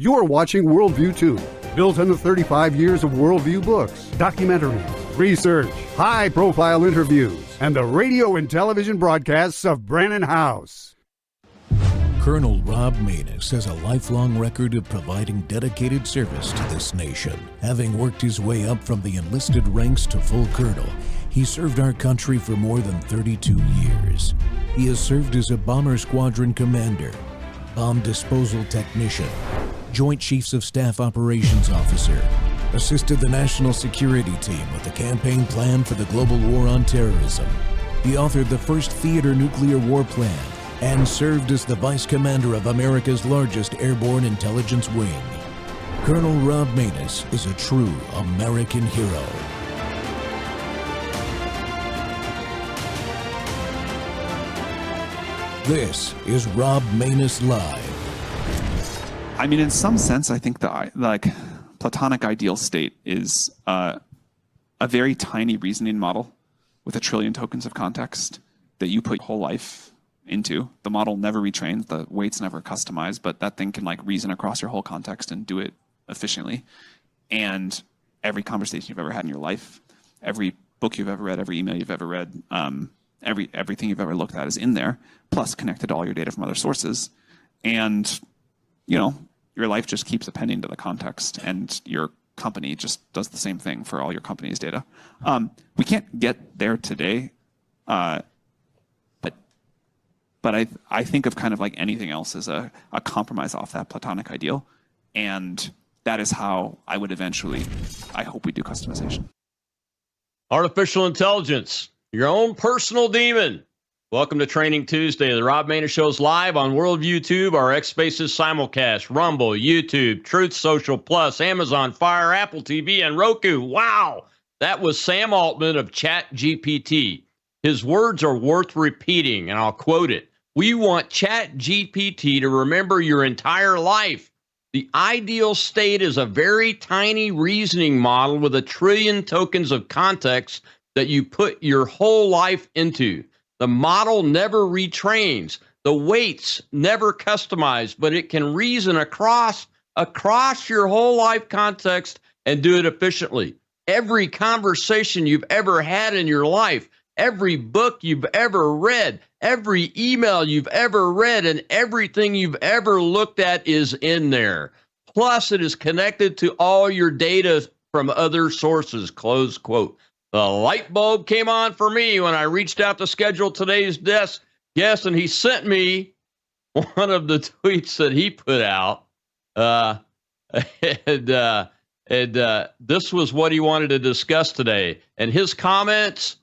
You're watching Worldview 2, built on the 35 years of Worldview books, documentaries, research, high-profile interviews, and the radio and television broadcasts of Brannon House. Colonel Rob Maness has a lifelong record of providing dedicated service to this nation. Having worked his way up from the enlisted ranks to full colonel, he served our country for more than 32 years. He has served as a bomber squadron commander, bomb disposal technician, Joint Chiefs of Staff Operations Officer, assisted the National Security Team with the campaign plan for the global war on terrorism. He authored the first theater nuclear war plan and served as the Vice Commander of America's largest airborne intelligence wing. Colonel Rob Maness is a true American hero. This is Rob Maness Live. I mean, in some sense, I think the Platonic ideal state is a very tiny reasoning model with 1 trillion tokens of context that you put your whole life into. The model never retrains, the weights never customized, but that thing can reason across your whole context and do it efficiently. And every conversation you've ever had in your life, every book you've ever read, every email you've ever read, everything you've ever looked at is in there, plus connected to all your data from other sources. And your life just keeps appending to the context, and your company just does the same thing for all your company's data. We can't get there today, but I think of kind of like anything else as a compromise off that Platonic ideal, and that is how I would eventually, I hope we do customization. Artificial intelligence, your own personal demon. Welcome to Training Tuesday. The Rob Maness Show is live on Worldview Tube, our X Spaces simulcast, Rumble, YouTube, Truth Social Plus, Amazon Fire, Apple TV, and Roku. Wow! That was Sam Altman of ChatGPT. His words are worth repeating, and I'll quote it. We want ChatGPT to remember your entire life. The ideal state is a very tiny reasoning model with 1 trillion tokens of context that you put your whole life into. The model never retrains. The weights never customized, but it can reason across your whole life context and do it efficiently. Every conversation you've ever had in your life, every book you've ever read, every email you've ever read, and everything you've ever looked at is in there. Plus, it is connected to all your data from other sources, close quote. The light bulb came on for me when I reached out to schedule today's guest, and he sent me one of the tweets that he put out. This was what he wanted to discuss today. And his comments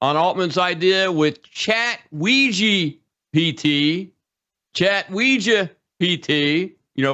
on Altman's idea with ChatWeegie PT,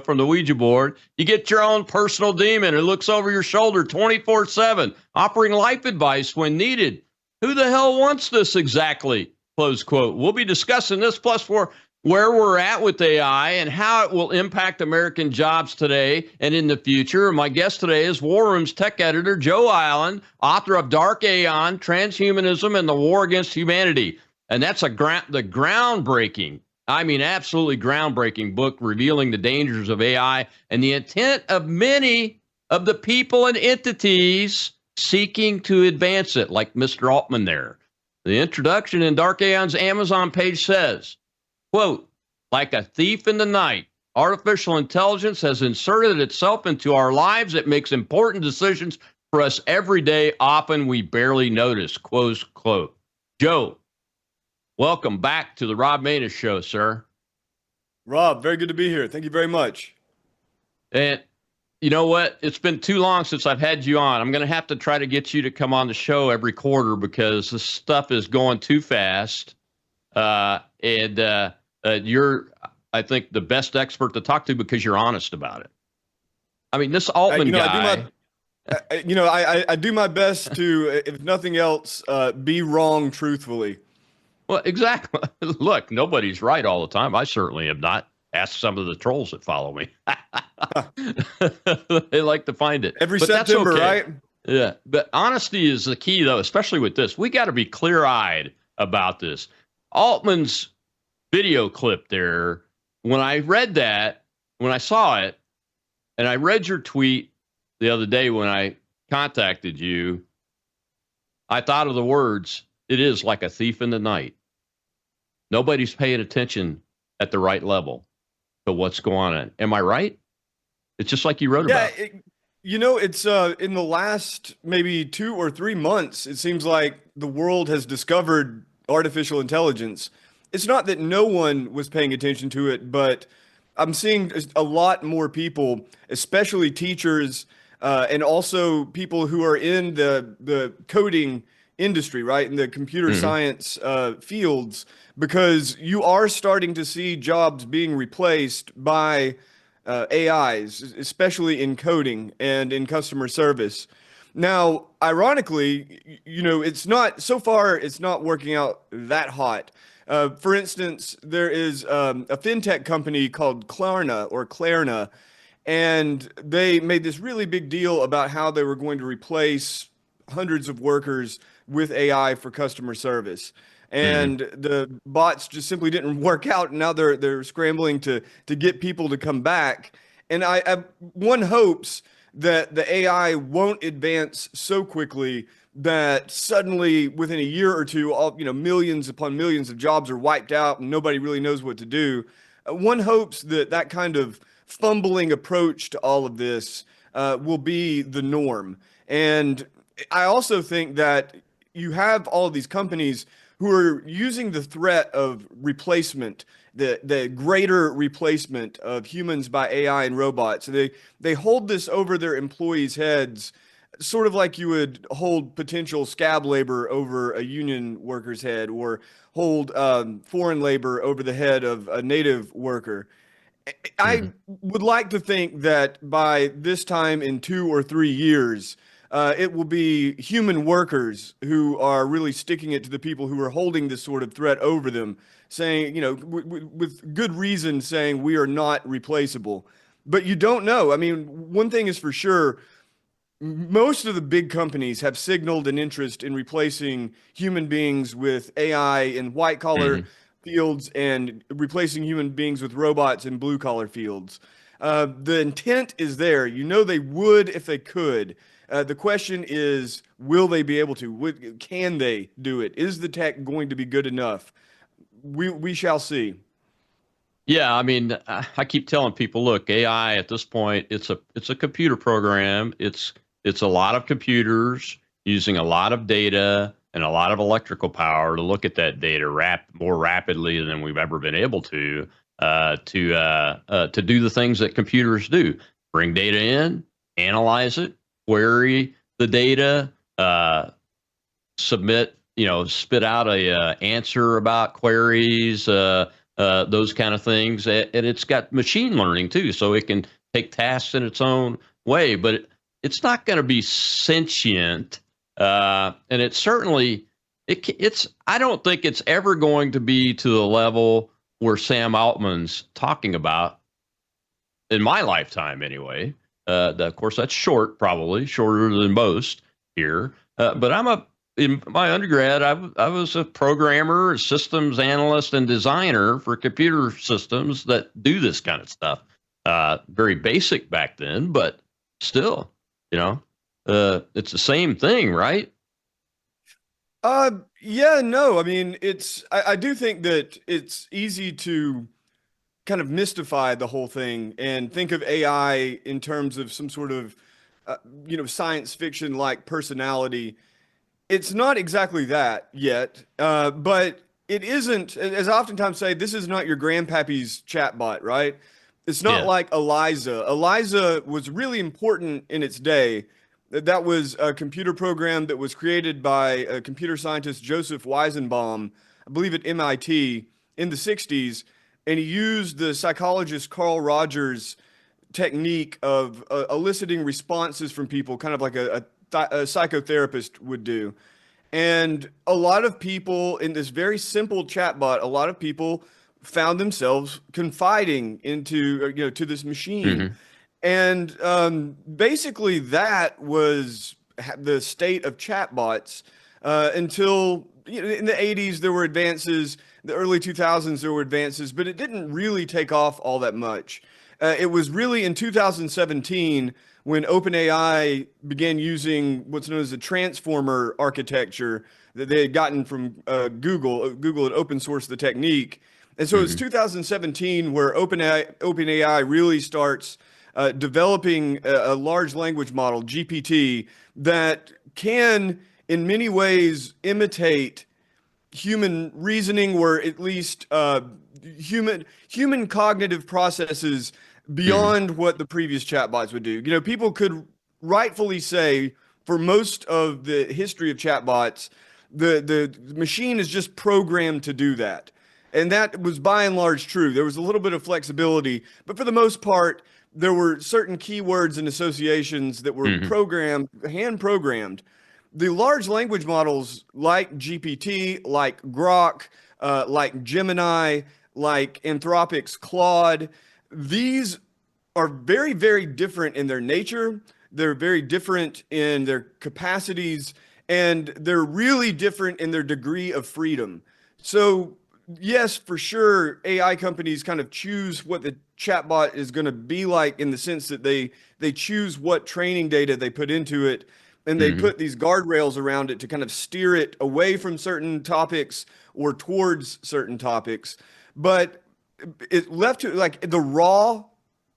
from the Ouija board, you get your own personal demon who looks over your shoulder 24/7, offering life advice when needed. Who the hell wants this exactly? Close quote. We'll be discussing this plus for where we're at with AI and how it will impact American jobs today and in the future. My guest today is War Room's tech editor, Joe Island, author of Dark Aeon, Transhumanism, and the War Against Humanity. And that's the groundbreaking, absolutely groundbreaking book revealing the dangers of AI and the intent of many of the people and entities seeking to advance it, like Mr. Altman there. The introduction in Dark Aeon's Amazon page says, quote, like a thief in the night, artificial intelligence has inserted itself into our lives. It makes important decisions for us every day. Often we barely notice, close quote. Joe, welcome back to the Rob Maness Show, sir. Rob, very good to be here. Thank you very much. And you know what? It's been too long since I've had you on. I'm going to have to try to get you to come on the show every quarter because this stuff is going too fast. You're, I think, the best expert to talk to because you're honest about it. I mean, this Altman guy. I do my best to, if nothing else, be wrong truthfully. Well, exactly. Look, nobody's right all the time. I certainly am not. Ask some of the trolls that follow me. They like to find it. Every September, right? Yeah. But honesty is the key, though, especially with this. We got to be clear-eyed about this. Altman's video clip there, when I read that, when I saw it, And I read your tweet the other day when I contacted you. I thought of the words, it is like a thief in the night. Nobody's paying attention at the right level to what's going on. Am I right? It's just like you wrote about. It's in the last maybe 2 or 3 months, it seems like the world has discovered artificial intelligence. It's not that no one was paying attention to it, but I'm seeing a lot more people, especially teachers, and also people who are in the coding industry, right, in the computer science fields, because you are starting to see jobs being replaced by AIs, especially in coding and in customer service. Now, ironically, it's not so far. It's not working out that hot. For instance, there is a fintech company called Klarna, and they made this really big deal about how they were going to replace hundreds of workers with AI for customer service. And the bots just simply didn't work out. And now they're scrambling to get people to come back. And one hopes that the AI won't advance so quickly that suddenly within a year or two, millions upon millions of jobs are wiped out and nobody really knows what to do. One hopes that kind of fumbling approach to all of this will be the norm. And I also think that you have all of these companies who are using the threat of replacement, the greater replacement of humans by AI and robots. They hold this over their employees' heads, sort of like you would hold potential scab labor over a union worker's head, or hold foreign labor over the head of a native worker. I would like to think that by this time in 2 or 3 years, it will be human workers who are really sticking it to the people who are holding this sort of threat over them, saying, with good reason, saying we are not replaceable. But you don't know. I mean, one thing is for sure, most of the big companies have signaled an interest in replacing human beings with AI in white collar fields and replacing human beings with robots in blue collar fields. The intent is there. They would if they could. The question is, will they be able to? Can they do it? Is the tech going to be good enough? We shall see. Yeah, I mean, I keep telling people, look, AI at this point, it's a computer program. It's a lot of computers using a lot of data and a lot of electrical power to look at that data more rapidly than we've ever been able to do the things that computers do: bring data in, analyze it, query the data, spit out a answer about queries, those kind of things. And it's got machine learning too, so it can take tasks in its own way, but it's not going to be sentient. And it's certainly, I don't think it's ever going to be to the level where Sam Altman's talking about, in my lifetime anyway. Of course, that's probably shorter than most here. But in my undergrad, I was a programmer, a systems analyst, and designer for computer systems that do this kind of stuff. Very basic back then, but still, it's the same thing, right? Yeah, no. I mean, I do think that it's easy to kind of mystify the whole thing and think of AI in terms of some sort of, science fiction like personality. It's not exactly that yet, but it isn't, as I oftentimes say, this is not your grandpappy's chatbot, right? It's not like Eliza. Eliza was really important in its day. That was a computer program that was created by a computer scientist, Joseph Weizenbaum, I believe at MIT in the 60s. And he used the psychologist Carl Rogers technique of eliciting responses from people, kind of like a psychotherapist would do. And a lot of people in this very simple chatbot, a lot of people found themselves confiding into, to this machine. And basically that was the state of chatbots until in the 80s there were advances. The early 2000s there were advances, but it didn't really take off all that much. It was really in 2017 when OpenAI began using what's known as the transformer architecture that they had gotten from Google. Google had open sourced the technique. And so it's 2017 where OpenAI really starts developing a large language model, GPT, that can in many ways imitate human reasoning, or at least human cognitive processes beyond what the previous chatbots would do. You know, people could rightfully say for most of the history of chatbots, the machine is just programmed to do that. And that was by and large true. There was a little bit of flexibility, but for the most part, there were certain keywords and associations that were hand programmed. The large language models like GPT, like Grok, like Gemini, like Anthropic's Claude, these are very, very different in their nature. They're very different in their capacities, and they're really different in their degree of freedom. So yes, for sure, AI companies kind of choose what the chatbot is going to be like in the sense that they choose what training data they put into it, and they put these guardrails around it to kind of steer it away from certain topics or towards certain topics. But it left to like the raw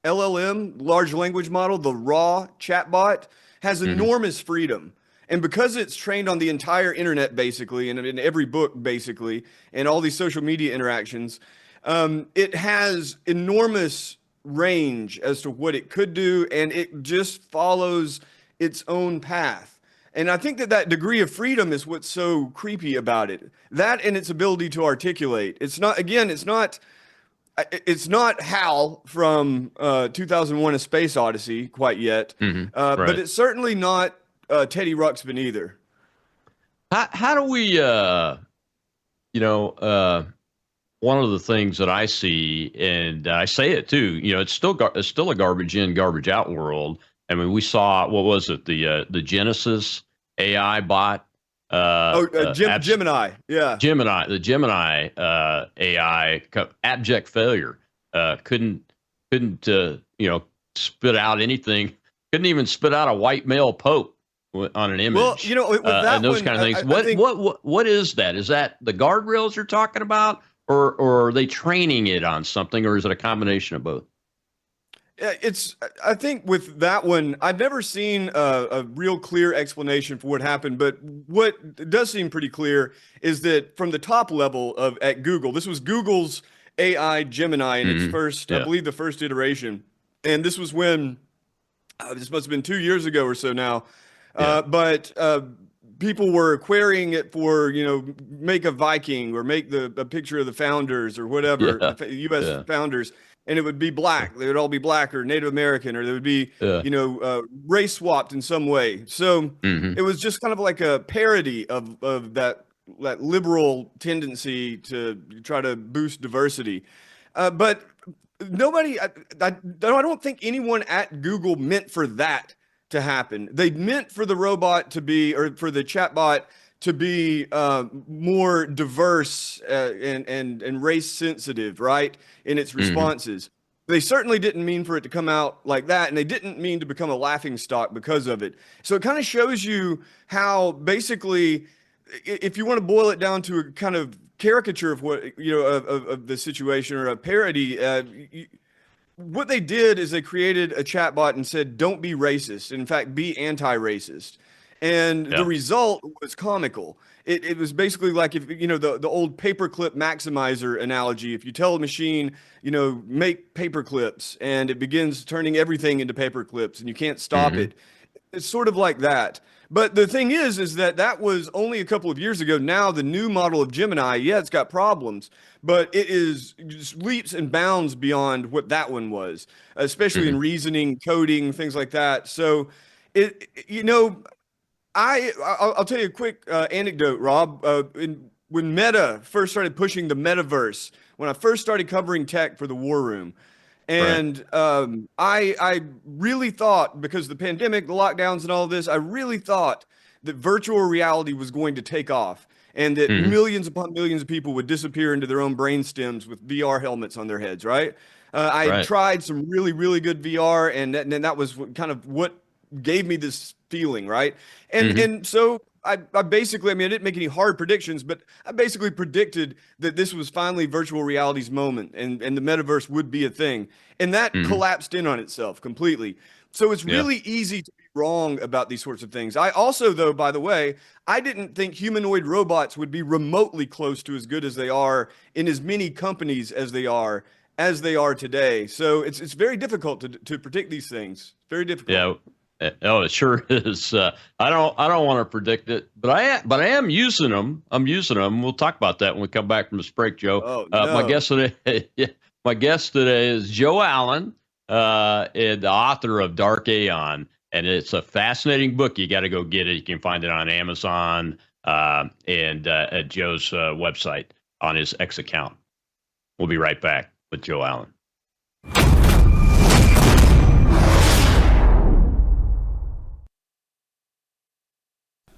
LLM, large language model, the raw chatbot has enormous freedom. And because it's trained on the entire internet, basically, and in every book, basically, and all these social media interactions, it has enormous range as to what it could do, and it just follows its own path. And I think that degree of freedom is what's so creepy about it. That and its ability to articulate. It's not, again, it's not HAL from 2001: A Space Odyssey quite yet, but it's certainly not Teddy Ruxpin either. How do we, one of the things that I see, and I say it too, it's still a garbage in, garbage out world. I mean, we saw, what was it, the Genesis AI bot? Gemini, yeah. The Gemini AI, abject failure. Couldn't spit out anything. Couldn't even spit out a white male pope on an image. Well, with that and those kind of things. What is that? Is that the guardrails you're talking about, or are they training it on something, or is it a combination of both? I think with that one, I've never seen a real clear explanation for what happened, but what does seem pretty clear is that from the top level at Google, this was Google's AI Gemini in its first, I believe the first iteration. And this was when, this must have been 2 years ago or so now, but people were querying it for, make a Viking or make a picture of the founders or whatever, the U.S. founders. And it would be black. They would all be black or Native American, or they would be, race swapped in some way. So it was just kind of like a parody of that liberal tendency to try to boost diversity. But nobody, I don't think anyone at Google meant for that to happen. They meant for the robot to be, or for the chatbot to be more diverse and race sensitive, right, in its responses. They certainly didn't mean for it to come out like that, and they didn't mean to become a laughingstock because of it. So it kind of shows you how basically, if you want to boil it down to a kind of caricature of what, of the situation, or a parody, what they did is they created a chatbot and said, don't be racist. In fact, be anti-racist. And the result was comical. It was basically like, if the old paperclip maximizer analogy. If you tell a machine, make paperclips, and it begins turning everything into paperclips, and you can't stop it. It's sort of like that. But the thing is that was only a couple of years ago. Now the new model of Gemini, it's got problems, but it is just leaps and bounds beyond what that one was, especially in reasoning, coding, things like that. So I'll tell you a quick anecdote, Rob. When Meta first started pushing the metaverse, when I first started covering tech for the War Room, and I really thought, because of the pandemic, the lockdowns and all of this, I really thought that virtual reality was going to take off, and that millions upon millions of people would disappear into their own brain stems with VR helmets on their heads, right? I Right. tried some really, really good VR, and that was kind of what gave me this feeling, right? And so I basically, I mean, I didn't make any hard predictions, but I basically predicted that this was finally virtual reality's moment, and the metaverse would be a thing, and that collapsed in on itself completely. So it's Yeah. really easy to be wrong about these sorts of things. I also, though, by the way, I didn't think humanoid robots would be remotely close to as good as they are in as many companies as they are today. So it's very difficult to predict these things. Very difficult. Yeah. Oh, it sure is. I don't want to predict it, but I am using them. I'm using them. We'll talk about that when we come back from this break, Joe. Oh, My no. guest today, my guest today is Joe Allen, and the author of Dark Aeon, and it's a fascinating book. You got to go get it. You can find it on Amazon and at Joe's website on his X account. We'll be right back with Joe Allen.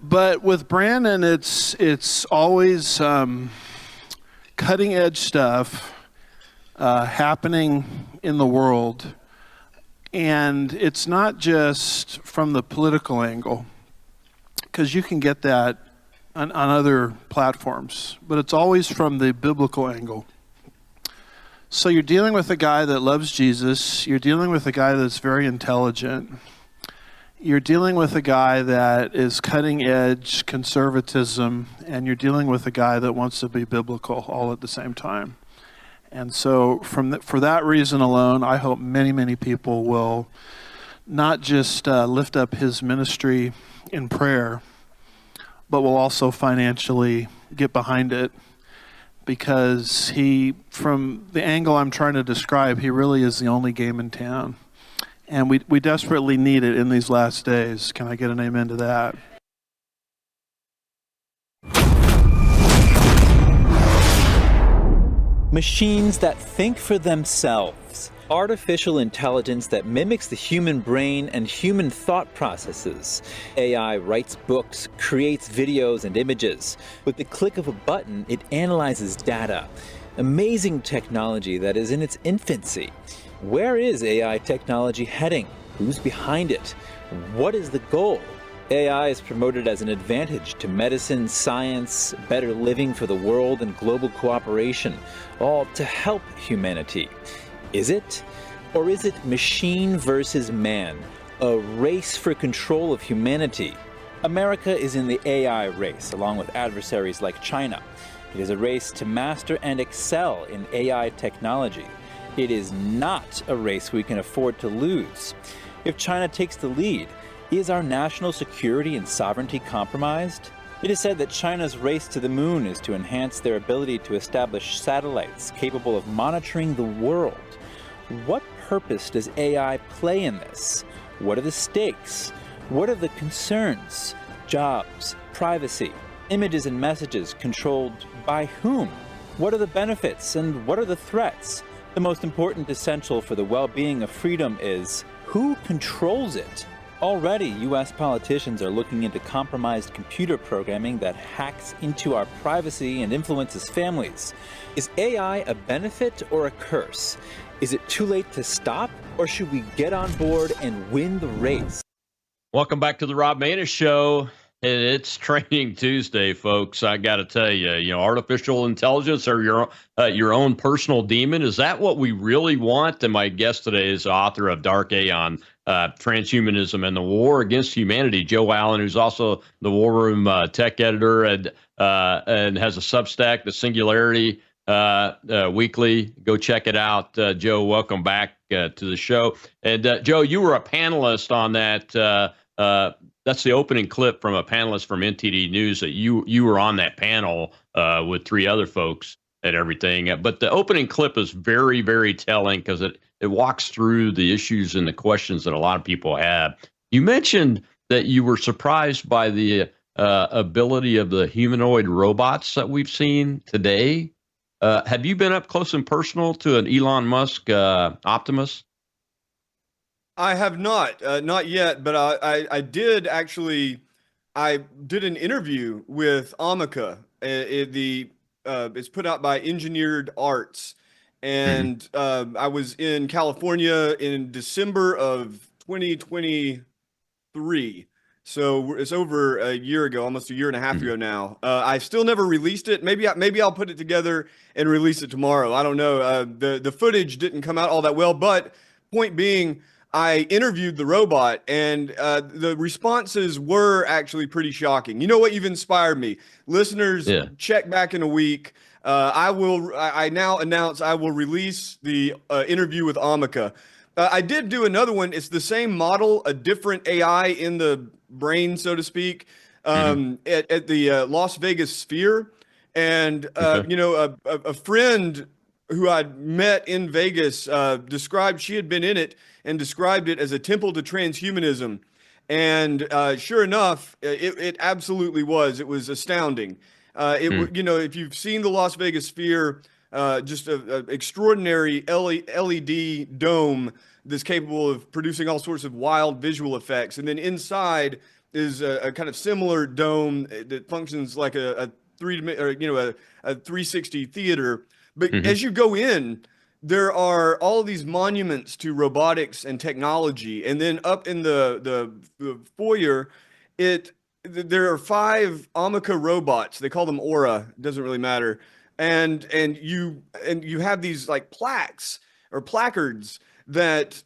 But with Brandon, it's always cutting edge stuff happening in the world, and it's not just from the political angle, because you can get that on other platforms, but it's always from the biblical angle. So you're dealing with a guy that loves Jesus, you're dealing with a guy that's very intelligent, you're dealing with a guy that is cutting edge conservatism, and you're dealing with a guy that wants to be biblical all at the same time. And so for that reason alone, I hope many, many people will not just lift up his ministry in prayer, but will also financially get behind it, because from the angle I'm trying to describe, he really is the only game in town. And we desperately need it in these last days. Can I get an amen to that? Machines that think for themselves. Artificial intelligence that mimics the human brain and human thought processes. AI writes books, creates videos and images. With the click of a button, it analyzes data. Amazing technology that is in its infancy. Where is AI technology heading? Who's behind it? What is the goal? AI is promoted as an advantage to medicine, science, better living for the world, and global cooperation, all to help humanity. Is it? Or is it machine versus man, a race for control of humanity? America is in the AI race, along with adversaries like China. It is a race to master and excel in AI technology. It is not a race we can afford to lose. If China takes the lead, is our national security and sovereignty compromised? It is said that China's race to the moon is to enhance their ability to establish satellites capable of monitoring the world. What purpose does AI play in this? What are the stakes? What are the concerns? Jobs, privacy, images and messages controlled by whom? What are the benefits and what are the threats? The most important essential for the well-being of freedom is who controls it? Already, U.S. politicians are looking into compromised computer programming that hacks into our privacy and influences families. Is AI a benefit or a curse? Is it too late to stop, or should we get on board and win the race? Welcome back to the Rob Maness Show. It's Training Tuesday, folks. I got to tell you, artificial intelligence or your own personal demon. Is that what we really want? And my guest today is author of Dark Aeon, Transhumanism and the War Against Humanity, Joe Allen, who's also the War Room tech editor and has a Substack, The Singularity Weekly. Go check it out. Joe, welcome back to the show. And Joe, you were a panelist on that. That's the opening clip from a panelist from NTD News that you were on that panel with three other folks and everything. But the opening clip is very, very telling because it walks through the issues and the questions that a lot of people have. You mentioned that you were surprised by the ability of the humanoid robots that we've seen today. Have you been up close and personal to an Elon Musk Optimus? I have not yet, but I did actually. I did an interview with Amica. It's put out by Engineered Arts, and I was in California in December of 2023. So it's over a year ago, almost a year and a half ago now. I still never released it. Maybe I'll put it together and release it tomorrow. I don't know. The footage didn't come out all that well, but point being, I interviewed the robot, and the responses were actually pretty shocking. You know what? You've inspired me. Listeners, check back in a week. I now announce I will release the interview with Ameca. I did do another one. It's the same model, a different AI in the brain, so to speak, at the Las Vegas Sphere. And, a friend who I'd met in Vegas described she had been in it and described it as a temple to transhumanism. And sure enough, it absolutely was. It was astounding. If you've seen the Las Vegas Sphere, just an extraordinary LED dome that's capable of producing all sorts of wild visual effects. And then inside is a kind of similar dome that functions like a 360 theater. But as you go in, there are all of these monuments to robotics and technology. And then up in the foyer, there are 5 Ameca robots. They call them Aura. It doesn't really matter. And you have these like plaques or placards that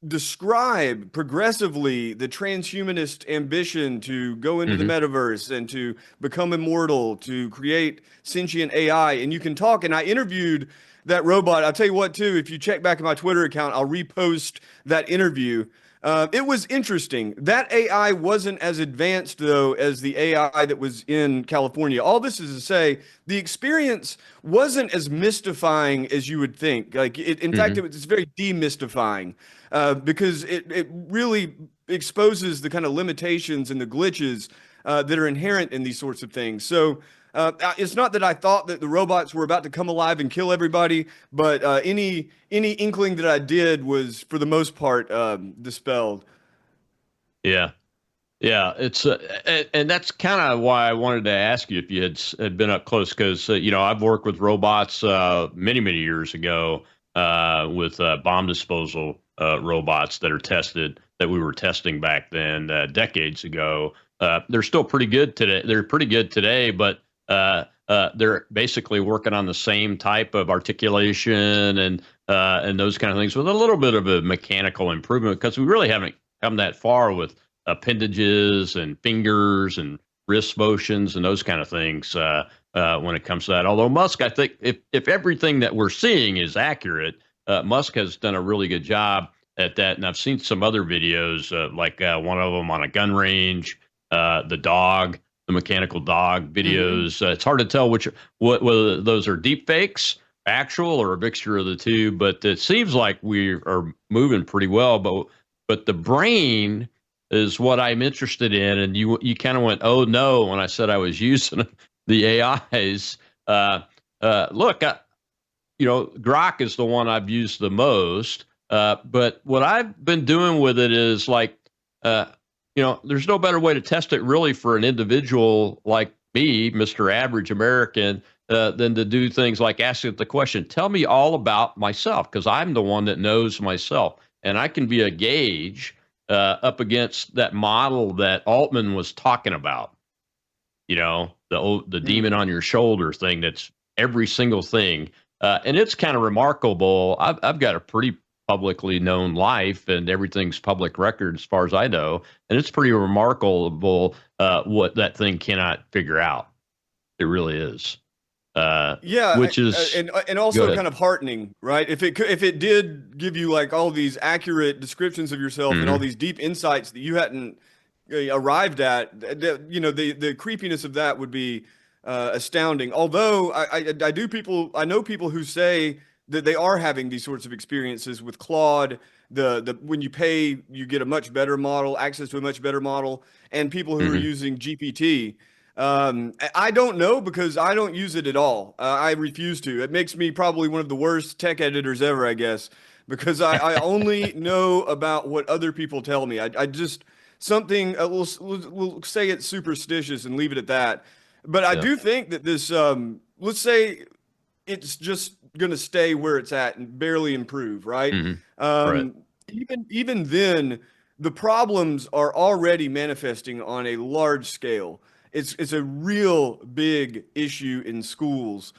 describe progressively the transhumanist ambition to go into the metaverse and to become immortal, to create sentient AI. And you can talk. And I interviewed that robot. I'll tell you what, too, if you check back in my Twitter account, I'll repost that interview. It was interesting. That AI wasn't as advanced, though, as the AI that was in California. All this is to say, the experience wasn't as mystifying as you would think. Like, in fact, it's very demystifying because it really exposes the kind of limitations and the glitches that are inherent in these sorts of things. So it's not that I thought that the robots were about to come alive and kill everybody, but any inkling that I did was, for the most part, dispelled. Yeah, it's and that's kind of why I wanted to ask you if you had been up close, because I've worked with robots many years ago with bomb disposal robots that we were testing back then decades ago. They're still pretty good today. They're pretty good today, but they're basically working on the same type of articulation and those kind of things with a little bit of a mechanical improvement, because we really haven't come that far with appendages and fingers and wrist motions and those kind of things when it comes to that. Although Musk, I think if everything that we're seeing is accurate, Musk has done a really good job at that. And I've seen some other videos, like one of them on a gun range, the mechanical dog videos. It's hard to tell whether those are deep fakes, actual, or a mixture of the two, but it seems like we are moving pretty well. But the brain is what I'm interested in. And you kind of went, oh no, when I said I was using the AIs. Look, Grok is the one I've used the most. But what I've been doing with it is like, there's no better way to test it really for an individual like me, Mr. Average American, than to do things like ask it the question, tell me all about myself, because I'm the one that knows myself. And I can be a gauge up against that model that Altman was talking about, the demon on your shoulder thing, that's every single thing. And it's kind of remarkable. I've got a pretty publicly known life, and everything's public record as far as I know. And it's pretty remarkable what that thing cannot figure out. It really is. Which is and also kind of heartening, right? If it did give you like all these accurate descriptions of yourself and all these deep insights that you hadn't arrived at, the creepiness of that would be astounding. Although I know people who say that they are having these sorts of experiences with Claude. When you pay, you get a much better model, access to a much better model, and people who are using GPT. I don't know, because I don't use it at all. I refuse to. It makes me probably one of the worst tech editors ever, I guess, because I only know about what other people tell me. I just something we'll say it's superstitious and leave it at that. But I do think that this, let's say it's just going to stay where it's at and barely improve, right? Right. Even then, the problems are already manifesting on a large scale. It's a real big issue in schools.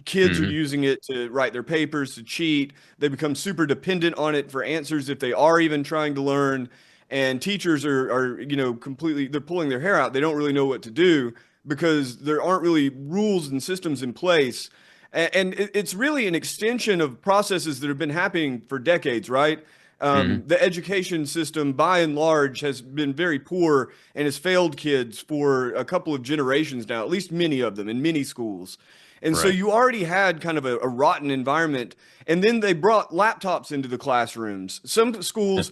Kids are using it to write their papers, to cheat. They become super dependent on it for answers if they are even trying to learn. And teachers are completely, they're pulling their hair out. They don't really know what to do because there aren't really rules and systems in place. And it's really an extension of processes that have been happening for decades, right? The education system, by and large, has been very poor and has failed kids for a couple of generations now, at least many of them in many schools. And so you already had kind of a rotten environment. And then they brought laptops into the classrooms. Some schools,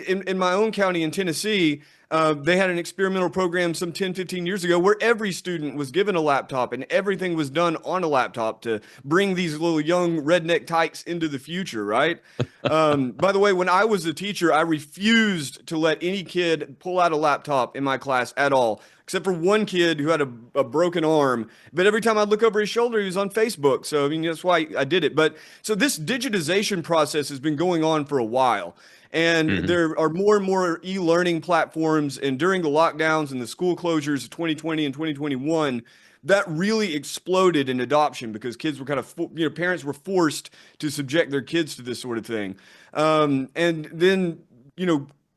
in my own county in Tennessee, they had an experimental program some 10, 15 years ago where every student was given a laptop and everything was done on a laptop to bring these little young redneck tykes into the future, right? By the way, when I was a teacher, I refused to let any kid pull out a laptop in my class at all, except for one kid who had a broken arm. But every time I'd look over his shoulder, he was on Facebook. So, I mean, that's why I did it. But so this digitization process has been going on for a while. And there are more and more e-learning platforms. And during the lockdowns and the school closures of 2020 and 2021, that really exploded in adoption because kids were kind of, parents were forced to subject their kids to this sort of thing. And then,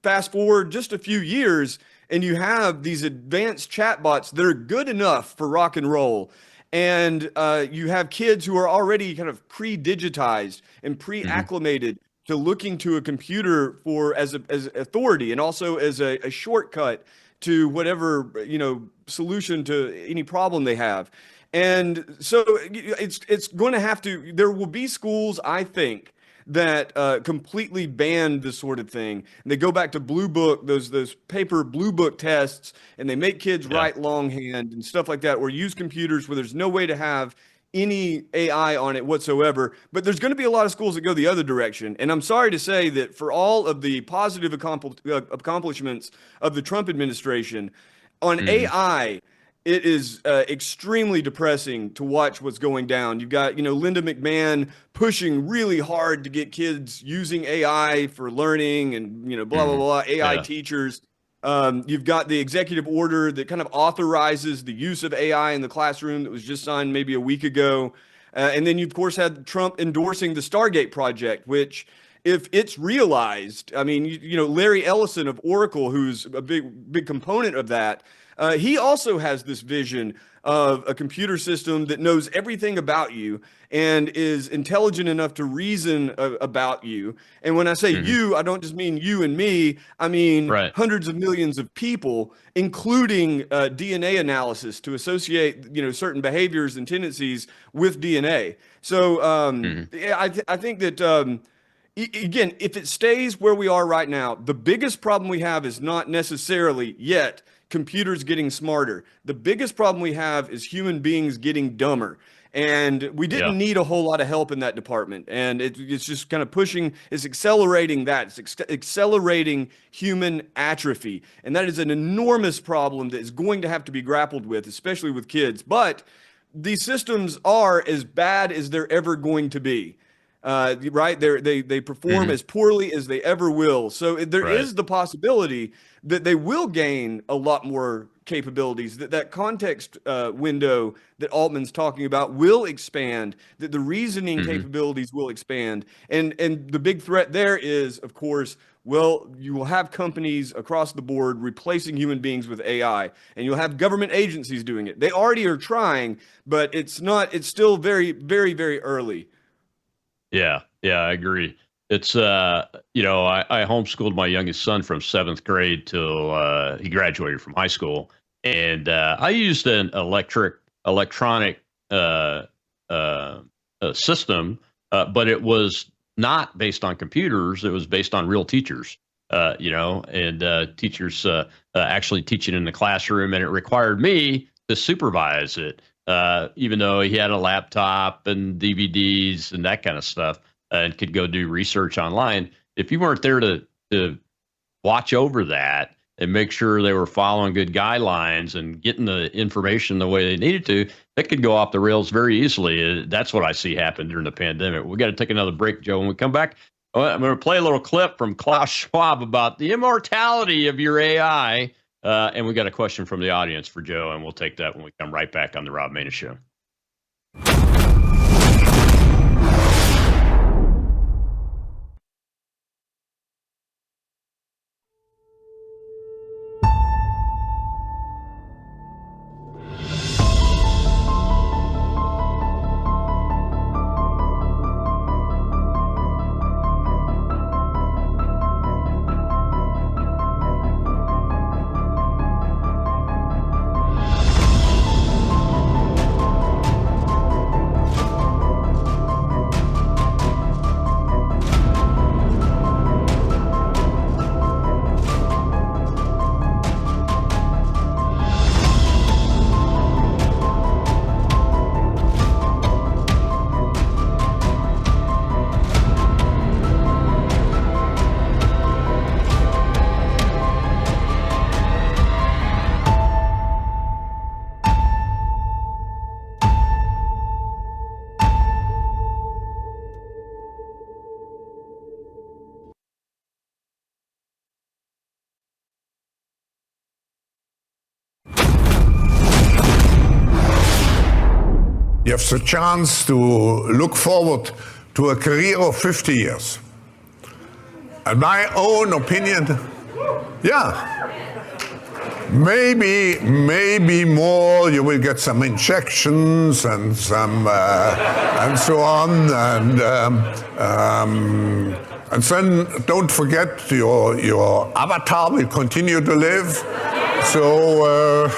fast forward just a few years, and you have these advanced chatbots that are good enough for rock and roll. And you have kids who are already kind of pre-digitized and pre-acclimated to looking to a computer as authority and also as a shortcut to whatever, solution to any problem they have. And so it's going to have to, there will be schools, I think, that completely ban this sort of thing. And they go back to Blue Book, those paper Blue Book tests, and they make kids write longhand and stuff like that, or use computers where there's no way to have any AI on it whatsoever. But there's going to be a lot of schools that go the other direction. And I'm sorry to say that for all of the positive accomplishments of the Trump administration on AI, it is extremely depressing to watch what's going down. You've got, Linda McMahon pushing really hard to get kids using AI for learning and, blah, blah, blah, AI teachers. You've got the executive order that kind of authorizes the use of AI in the classroom that was just signed maybe a week ago. And then you, of course, had Trump endorsing the Stargate project, which if it's realized, I mean, Larry Ellison of Oracle, who's a big component of that, he also has this vision of a computer system that knows everything about you and is intelligent enough to reason about you. And when I say you, I don't just mean you and me. I mean hundreds of millions of people, including DNA analysis to associate, certain behaviors and tendencies with DNA. So I think that, again, if it stays where we are right now, the biggest problem we have is not necessarily yet computers getting smarter. The biggest problem we have is human beings getting dumber. And we didn't need a whole lot of help in that department. And it's just kind of it's accelerating that. It's accelerating human atrophy. And that is an enormous problem that is going to have to be grappled with, especially with kids. But these systems are as bad as they're ever going to be. Right? They perform as poorly as they ever will. So there is the possibility that they will gain a lot more capabilities, that context window that Altman's talking about will expand, that the reasoning capabilities will expand. And the big threat there is, of course, you will have companies across the board replacing human beings with AI, and you'll have government agencies doing it. They already are trying, but it's still very, very, very early. Yeah, I agree. It's, I homeschooled my youngest son from 7th grade till he graduated from high school. And I used an electronic system, but it was not based on computers. It was based on real teachers, and teachers actually teaching in the classroom. And it required me to supervise it. Even though he had a laptop and DVDs and that kind of stuff and could go do research online, if you weren't there to watch over that and make sure they were following good guidelines and getting the information the way they needed to, that could go off the rails very easily. That's what I see happen during the pandemic. We got to take another break, Joe. When we come back, I'm going to play a little clip from Klaus Schwab about the immortality of your AI. And we got a question from the audience for Joe, and we'll take that when we come right back on the Rob Maness Show. You have the chance to look forward to a career of 50 years. And my own opinion, maybe more. You will get some injections and some and so on, and then don't forget your avatar will continue to live. So.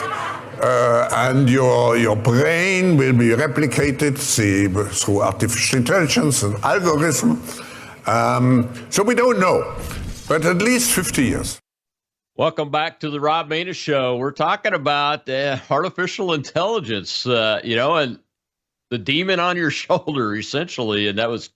And your brain will be replicated through artificial intelligence and algorithm. So we don't know, but at least 50 years. Welcome back to the Rob Maness Show. We're talking about artificial intelligence, and the demon on your shoulder, essentially. And that was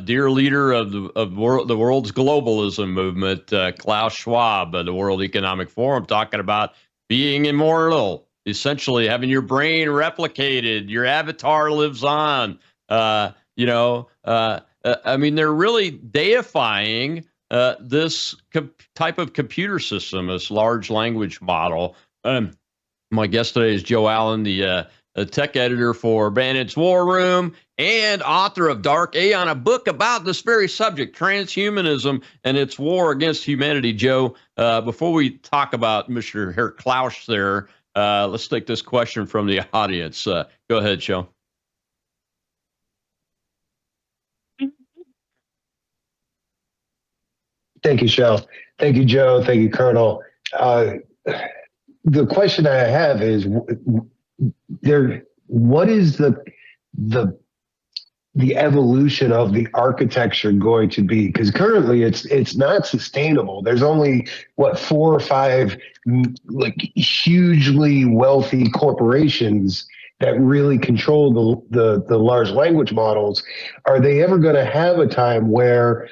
dear leader of the world's globalism movement, Klaus Schwab, the World Economic Forum, talking about being immortal, essentially having your brain replicated, your avatar lives on. I mean, they're really deifying this type of computer system, this large language model. My guest today is Joe Allen, the tech editor for Bannon's War Room and author of Dark Aeon, a book about this very subject, transhumanism and its war against humanity. Joe, before we talk about Mr. Herr Klaus there, let's take this question from the audience. Go ahead, Joe. Thank you, Shel. Thank you, Joe. Thank you, Colonel. The question I have is, what is the evolution of the architecture going to be? Because currently it's not sustainable. There's only 4 or 5 like hugely wealthy corporations that really control the large language models. Are they ever going to have a time where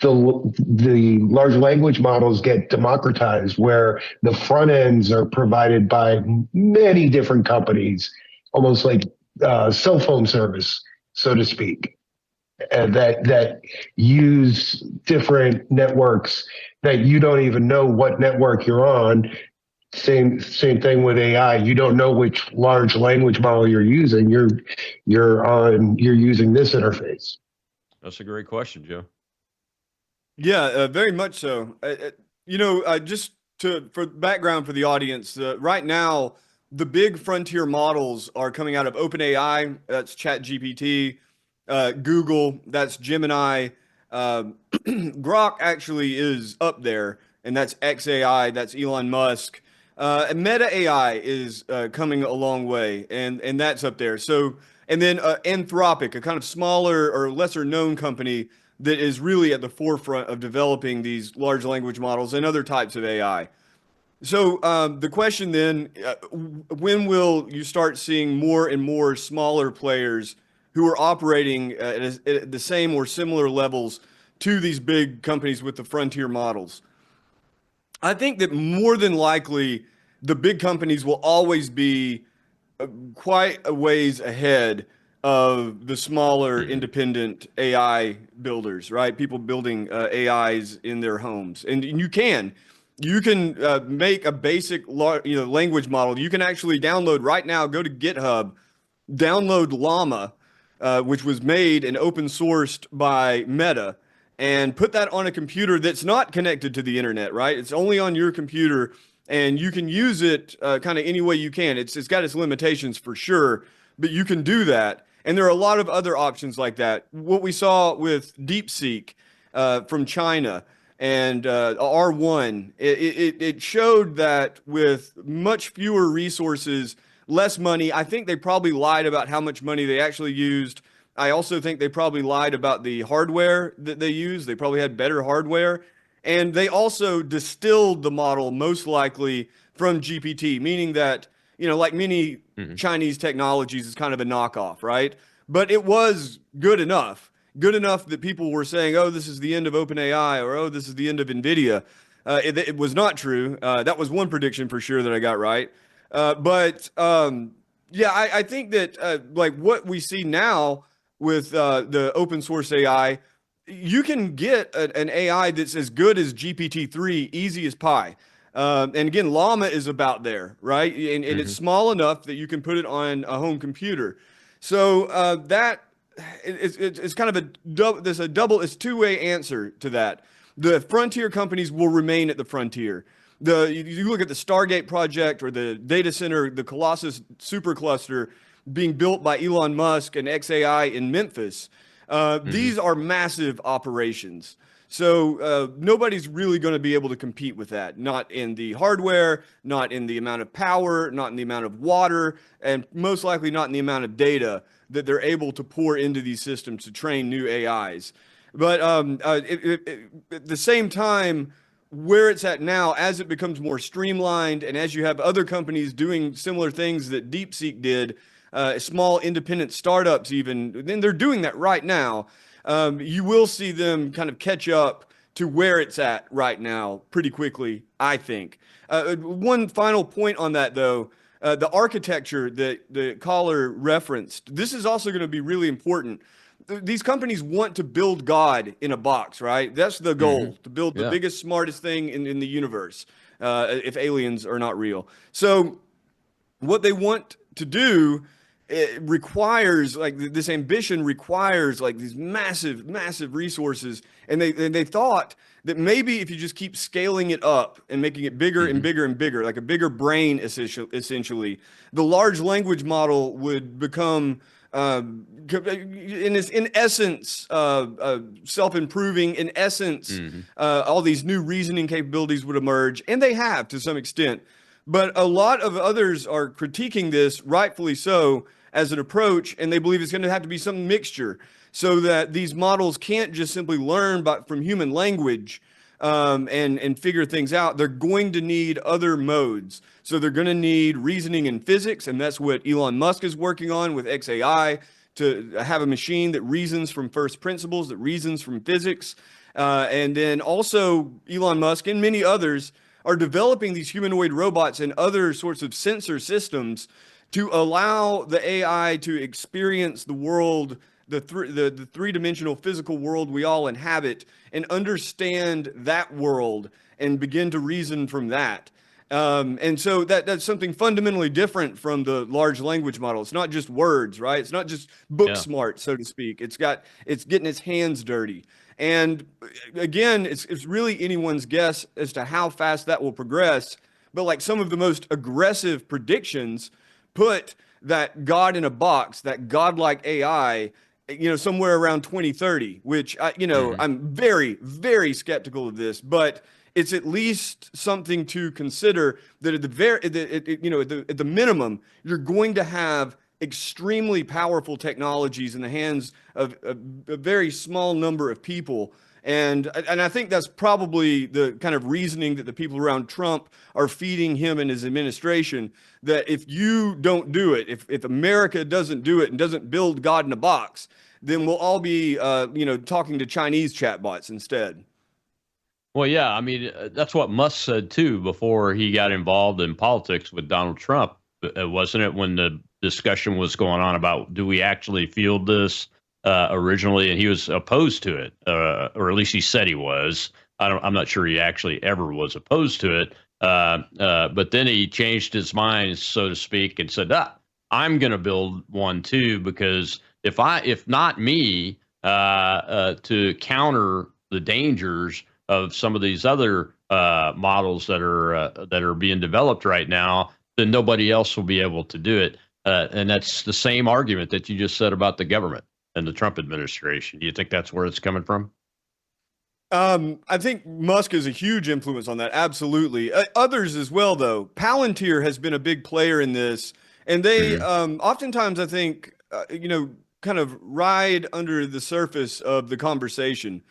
the large language models get democratized, where the front ends are provided by many different companies, almost like cell phone service, so to speak, that use different networks that you don't even know what network you're on? Same thing with AI. You don't know which large language model you're using. You're using this interface. That's a great question, Joe. Yeah, very much so. Just for background for the audience, right now, the big frontier models are coming out of OpenAI, that's ChatGPT, Google, that's Gemini. Grok actually is up there, and that's xAI, that's Elon Musk. And Meta AI is coming a long way, and that's up there. So, and then Anthropic, a kind of smaller or lesser known company that is really at the forefront of developing these large language models and other types of AI. So the question then, when will you start seeing more and more smaller players who are operating at the same or similar levels to these big companies with the frontier models? I think that more than likely, the big companies will always be quite a ways ahead of the smaller independent AI builders, right? People building AIs in their homes, and you can make a basic language model. You can actually download right now. Go to GitHub, download Llama, which was made and open sourced by Meta, and put that on a computer that's not connected to the internet, right? It's only on your computer, and you can use it kind of any way you can. It's got its limitations for sure, but you can do that. And there are a lot of other options like that. What we saw with DeepSeek from China and R1, it showed that with much fewer resources, less money. I think they probably lied about how much money they actually used. I also think they probably lied about the hardware that they used. They probably had better hardware. And they also distilled the model most likely from GPT, meaning that, like many Chinese technologies, it's kind of a knockoff, right? But it was good enough that people were saying, oh, this is the end of OpenAI, or oh, this is the end of NVIDIA. It was not true. That was one prediction for sure that I got right. I think that like what we see now with the open source AI, you can get an AI that's as good as GPT-3, easy as pie. And again, Llama is about there, right? And it's small enough that you can put it on a home computer. So it's kind of it's two-way answer to that. The frontier companies will remain at the frontier. You look at the Stargate project or the data center, the Colossus supercluster being built by Elon Musk and xAI in Memphis. These are massive operations. So nobody's really going to be able to compete with that. Not in the hardware, not in the amount of power, not in the amount of water, and most likely not in the amount of data that they're able to pour into these systems to train new AIs. But at the same time, where it's at now, as it becomes more streamlined and as you have other companies doing similar things that DeepSeek did, small independent startups even, then they're doing that right now. You will see them kind of catch up to where it's at right now pretty quickly, I think. One final point on that, though, the architecture that the caller referenced, this is also going to be really important. These companies want to build God in a box, right? That's the goal, to build the biggest, smartest thing in the universe, if aliens are not real. So what they want to do, it requires, like, this ambition requires like these massive resources, and they thought that maybe if you just keep scaling it up and making it bigger and bigger and bigger, like a bigger brain essentially, the large language model would become in essence self-improving. In essence, all these new reasoning capabilities would emerge, and they have to some extent. But a lot of others are critiquing this, rightfully so, as an approach, and they believe it's going to have to be some mixture so that these models can't just simply learn from human language and figure things out. They're going to need other modes. So they're going to need reasoning in physics, and that's what Elon Musk is working on with xAI, to have a machine that reasons from first principles, that reasons from physics. And then also Elon Musk and many others are developing these humanoid robots and other sorts of sensor systems to allow the AI to experience the world, the three-dimensional physical world we all inhabit, and understand that world and begin to reason from that. And so that's something fundamentally different from the large language model. It's not just words, right? It's not just book smart, so to speak. It's getting its hands dirty. And again, it's really anyone's guess as to how fast that will progress. But like some of the most aggressive predictions put that God in a box, that godlike AI, somewhere around 2030, which I'm very, very skeptical of this, but it's at least something to consider that at the minimum, you're going to have extremely powerful technologies in the hands of a very small number of people. And I think that's probably the kind of reasoning that the people around Trump are feeding him and his administration, that if you don't do it, if America doesn't do it and doesn't build God in a box, then we'll all be, talking to Chinese chatbots instead. Well, yeah, I mean, that's what Musk said too before he got involved in politics with Donald Trump, wasn't it? When the discussion was going on about do we actually field this originally, and he was opposed to it, or at least he said he was. I'm not sure he actually ever was opposed to it, but then he changed his mind, so to speak, and said, "I'm going to build one too, because if not me, to counter the dangers of some of these other models that are being developed right now, then nobody else will be able to do it." And that's the same argument that you just said about the government and the Trump administration. Do you think that's where it's coming from? I think Musk is a huge influence on that. Absolutely. Others as well, though. Palantir has been a big player in this, and they oftentimes, I think, kind of ride under the surface of the conversation.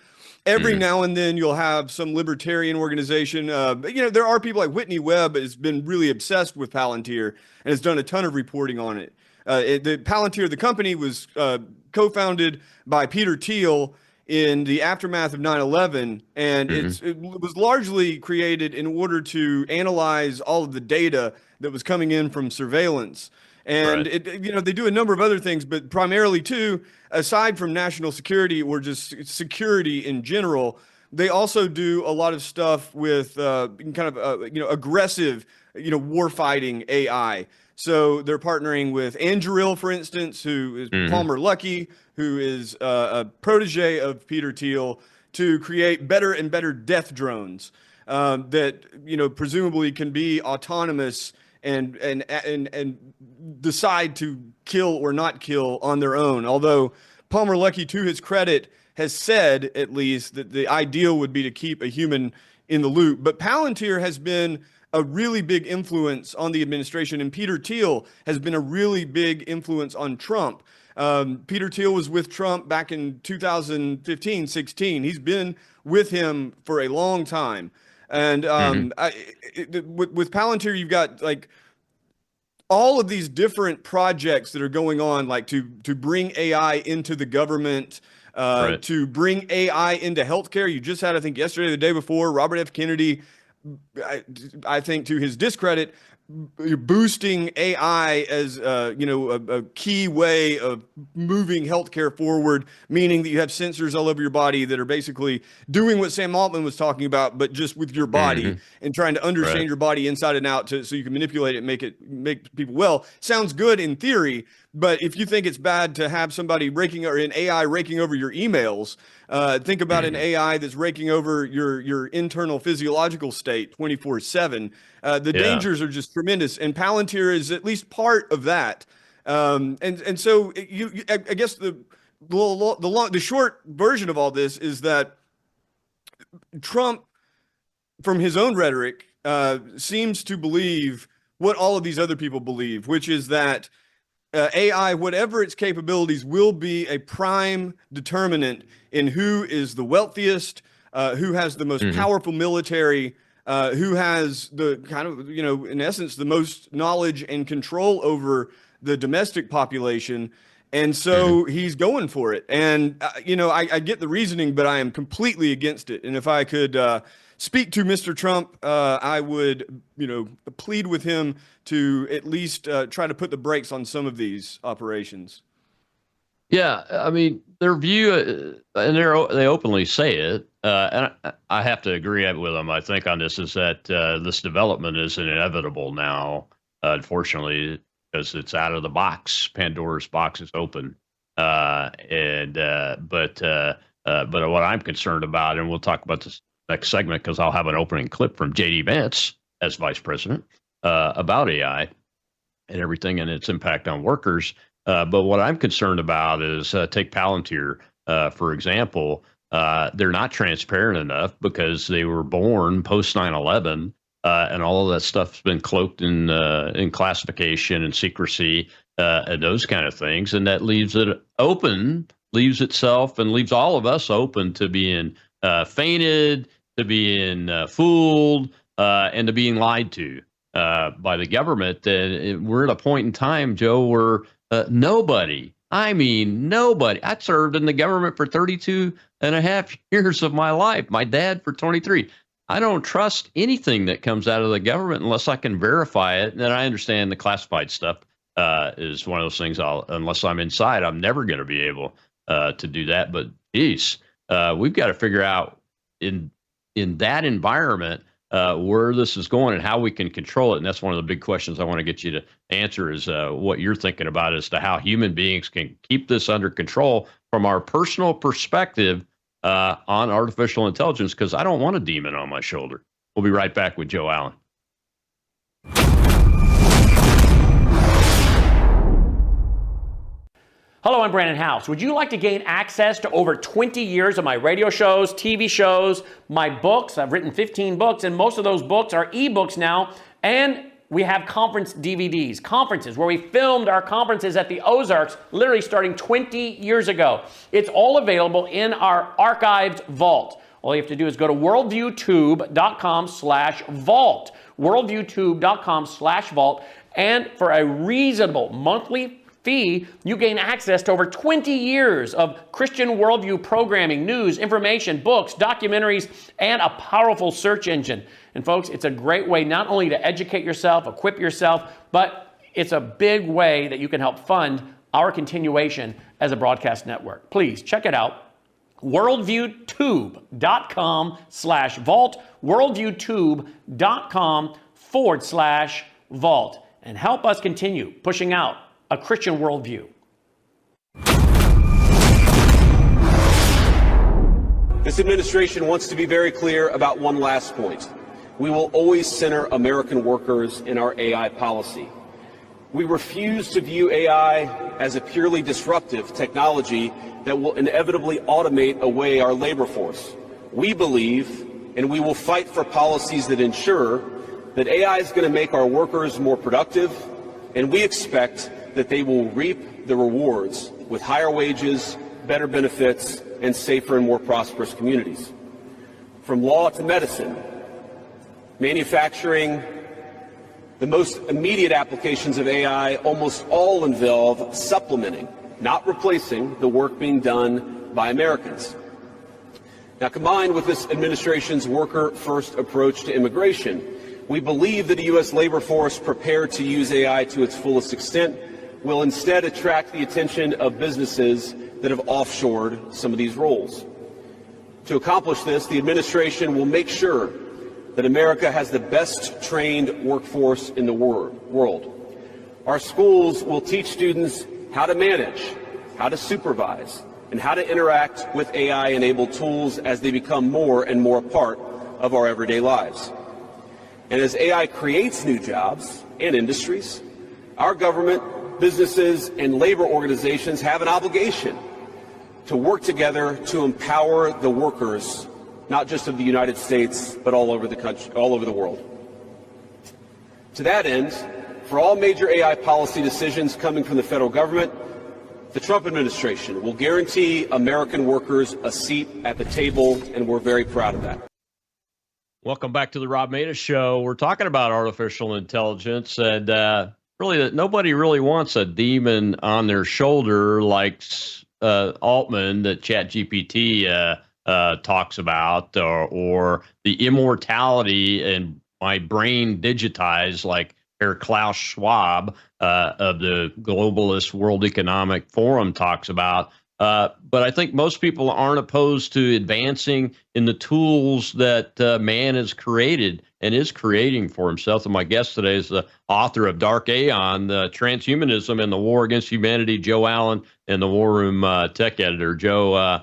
Every now and then you'll have some libertarian organization. There are people like Whitney Webb has been really obsessed with Palantir and has done a ton of reporting on it. The Palantir, the company, was co-founded by Peter Thiel in the aftermath of 9/11, and it was largely created in order to analyze all of the data that was coming in from surveillance. And they do a number of other things, but primarily too, aside from national security or just security in general, they also do a lot of stuff with aggressive, war-fighting AI. So they're partnering with Anduril, for instance, who is Palmer Luckey, who is a protege of Peter Thiel, to create better and better death drones that presumably can be autonomous and decide to kill or not kill on their own. Although Palmer Luckey, to his credit, has said at least that the ideal would be to keep a human in the loop. But Palantir has been a really big influence on the administration, and Peter Thiel has been a really big influence on Trump. Peter Thiel was with Trump back in 2015, 16. He's been with him for a long time. And with Palantir, you've got like all of these different projects that are going on, like to bring AI into the government, to bring AI into healthcare. You just had, I think yesterday or the day before, Robert F. Kennedy, I think to his discredit, boosting AI as a key way of moving healthcare forward, meaning that you have sensors all over your body that are basically doing what Sam Altman was talking about, but just with your body and trying to understand your body inside and out so you can manipulate it and make people well. Sounds good in theory, but if you think it's bad to have somebody an AI raking over your emails, think about an AI that's raking over your internal physiological state 24/7. The dangers are just tremendous, and Palantir is at least part of that. And so I guess the short version of all this is that Trump, from his own rhetoric, seems to believe what all of these other people believe, which is that AI, whatever its capabilities, will be a prime determinant in who is the wealthiest, who has the most powerful military, who has the kind of, in essence, the most knowledge and control over the domestic population. And so he's going for it. And, I get the reasoning, but I am completely against it. And if I could speak to Mr. Trump, I would, plead with him to at least try to put the brakes on some of these operations. Yeah, I mean, their view, and they openly say it, and I have to agree with them, I think, on this, is that this development is inevitable now, unfortunately, because it's out of the box. Pandora's box is open. But what I'm concerned about, and we'll talk about this next segment because I'll have an opening clip from J.D. Vance as vice president about AI and everything and its impact on workers. But what I'm concerned about is take Palantir, for example. They're not transparent enough because they were born post 9/11, and all of that stuff's been cloaked in classification and secrecy and those kind of things. And that leaves it open, leaves itself and leaves all of us open to being feigted, to being fooled, and to being lied to by the government. And we're at a point in time, Joe, where nobody I mean, nobody. I served in the government for 32 and a half years of my life. My dad for 23. I don't trust anything that comes out of the government unless I can verify it. And then I understand the classified stuff is one of those things. Unless I'm inside, I'm never going to be able to do that. But geez, we've got to figure out in that environment where this is going and how we can control it. And that's one of the big questions I want to get you to answer is what you're thinking about as to how human beings can keep this under control from our personal perspective on artificial intelligence, because I don't want a demon on my shoulder. We'll be right back with Joe Allen. Hello, I'm Brandon House. Would you like to gain access to over 20 years of my radio shows, TV shows, my books? I've written 15 books, and most of those books are ebooks now. And we have conference DVDs, conferences where we filmed our conferences at the Ozarks, literally starting 20 years ago. It's all available in our archived vault. All you have to do is go to worldviewtube.com/vault, worldviewtube.com/vault, and for a reasonable monthly fee, you gain access to over 20 years of Christian worldview programming, news, information, books, documentaries, and a powerful search engine. And folks, it's a great way not only to educate yourself, equip yourself, but it's a big way that you can help fund our continuation as a broadcast network. Please check it out. worldviewtube.com/vault, worldviewtube.com/vault, and help us continue pushing out a Christian worldview. This administration wants to be very clear about one last point. We will always center American workers in our AI policy. We refuse to view AI as a purely disruptive technology that will inevitably automate away our labor force. We believe, and we will fight for policies that ensure that AI is going to make our workers more productive, and we expect that they will reap the rewards with higher wages, better benefits, and safer and more prosperous communities. From law to medicine, manufacturing, the most immediate applications of AI almost all involve supplementing, not replacing, the work being done by Americans. Now, combined with this administration's worker-first approach to immigration, we believe that the U.S. labor force prepared to use AI to its fullest extent will instead attract the attention of businesses that have offshored some of these roles. To accomplish this, the administration will make sure that America has the best trained workforce in the world. Our schools will teach students how to manage, how to supervise, and how to interact with AI-enabled tools as they become more and more a part of our everyday lives. And as AI creates new jobs and industries, our government, businesses, and labor organizations have an obligation to work together to empower the workers, not just of the United States, but all over the country, all over the world. To that end, for all major AI policy decisions coming from the federal government, the Trump administration will guarantee American workers a seat at the table, and we're very proud of that. Welcome back to the Rob Maness Show. We're talking about artificial intelligence, and really, that nobody really wants a demon on their shoulder like Altman that ChatGPT talks about, or the immortality and my brain digitized like Herr Klaus Schwab of the globalist World Economic Forum talks about. But I think most people aren't opposed to advancing in the tools that man has created and is creating for himself. And my guest today is the author of Dark Aeon, Transhumanism and the War Against Humanity, Joe Allen, and the War Room tech editor. Joe,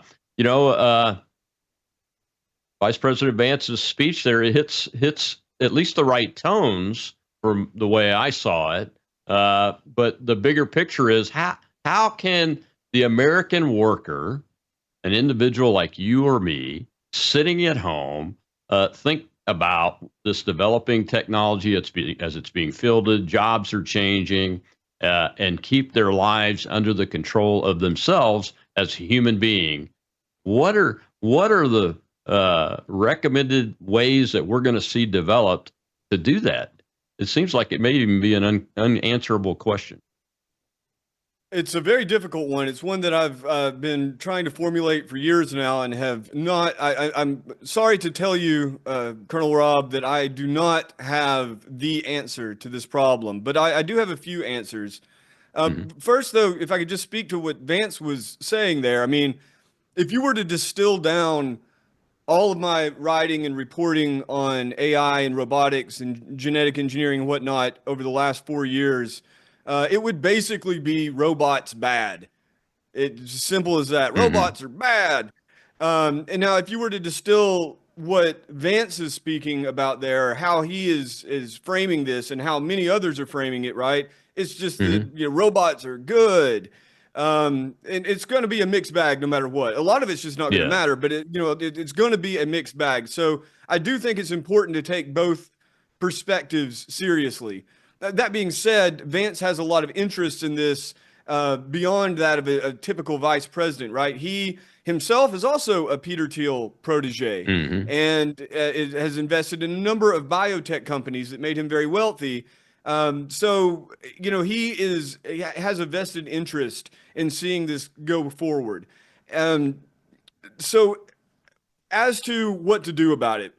Vice President Vance's speech there, it hits at least the right tones from the way I saw it. But the bigger picture is how can the American worker, an individual like you or me, sitting at home, think about this developing technology as it's being fielded, jobs are changing, and keep their lives under the control of themselves as a human being? What are the recommended ways that we're going to see developed to do that? It seems like it may even be an unanswerable question. It's a very difficult one. It's one that I've been trying to formulate for years now and have not. I'm sorry to tell you, Colonel Rob, that I do not have the answer to this problem, but I do have a few answers. First, though, if I could just speak to what Vance was saying there. I mean, if you were to distill down all of my writing and reporting on AI and robotics and genetic engineering and whatnot over the last 4 years, it would basically be robots bad. It's as simple as that. Robots are bad. And now, if you were to distill what Vance is speaking about there, how he is framing this, and how many others are framing it, right? It's just that robots are good. And it's going to be a mixed bag no matter what. A lot of it's just not going to matter, but it's going to be a mixed bag. So I do think it's important to take both perspectives seriously. That being said, Vance has a lot of interest in this beyond that of a typical vice president, right? He himself is also a Peter Thiel protege and has invested in a number of biotech companies that made him very wealthy. So, he has a vested interest in seeing this go forward. So as to what to do about it,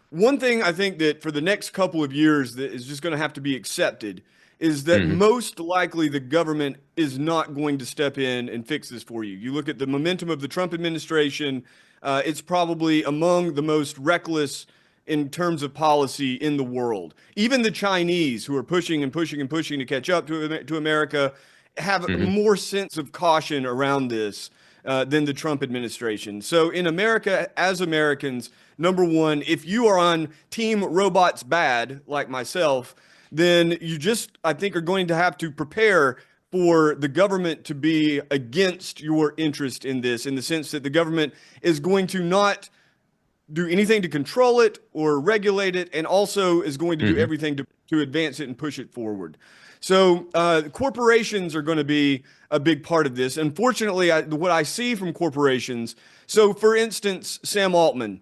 one thing I think that for the next couple of years that is just going to have to be accepted is that most likely the government is not going to step in and fix this for you. You look at the momentum of the Trump administration, it's probably among the most reckless in terms of policy in the world. Even the Chinese, who are pushing and pushing and pushing to catch up to America, have more sense of caution around this than the Trump administration. So in America, as Americans, number one, if you are on Team Robots Bad, like myself, then you just, I think, are going to have to prepare for the government to be against your interest in this, in the sense that the government is going to not do anything to control it or regulate it, and also is going to do everything to advance it and push it forward. So corporations are going to be a big part of this. Unfortunately, what I see from corporations, so for instance, Sam Altman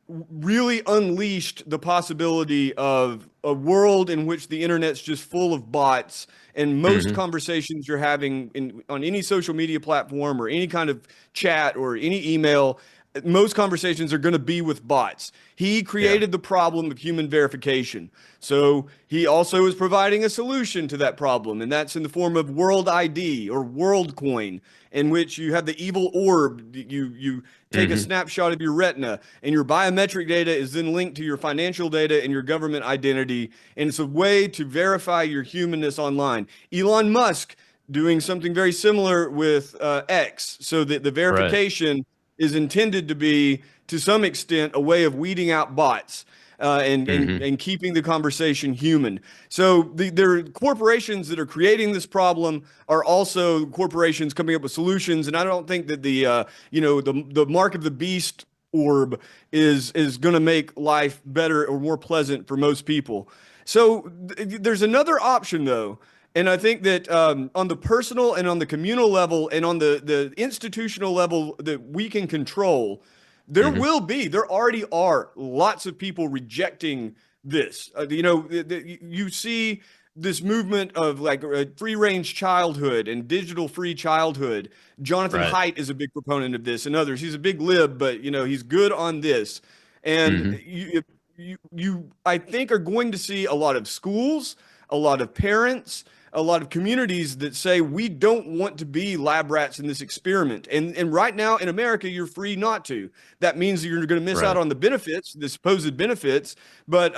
really unleashed the possibility of a world in which the internet's just full of bots, and most conversations you're having on any social media platform or any kind of chat or any email, most conversations are going to be with bots. He created the problem of human verification. So he also is providing a solution to that problem, and that's in the form of World ID or WorldCoin, in which you have the evil orb. You take a snapshot of your retina, and your biometric data is then linked to your financial data and your government identity, and it's a way to verify your humanness online. Elon Musk doing something very similar with X, so that the verification is intended to be, to some extent, a way of weeding out bots and keeping the conversation human. So there are corporations that are creating this problem, are also corporations coming up with solutions. And I don't think that the mark of the beast orb is going to make life better or more pleasant for most people. So there's another option, though. And I think that on the personal and on the communal level and on the institutional level that we can control, there already are lots of people rejecting this. You see this movement of like free-range childhood and digital-free childhood. Jonathan Haidt is a big proponent of this, and others. He's a big lib, but he's good on this. And you I think, are going to see a lot of schools, a lot of parents, a lot of communities that say, we don't want to be lab rats in this experiment. And right now in America, you're free not to. That means you're going to miss out on the benefits, the supposed benefits, but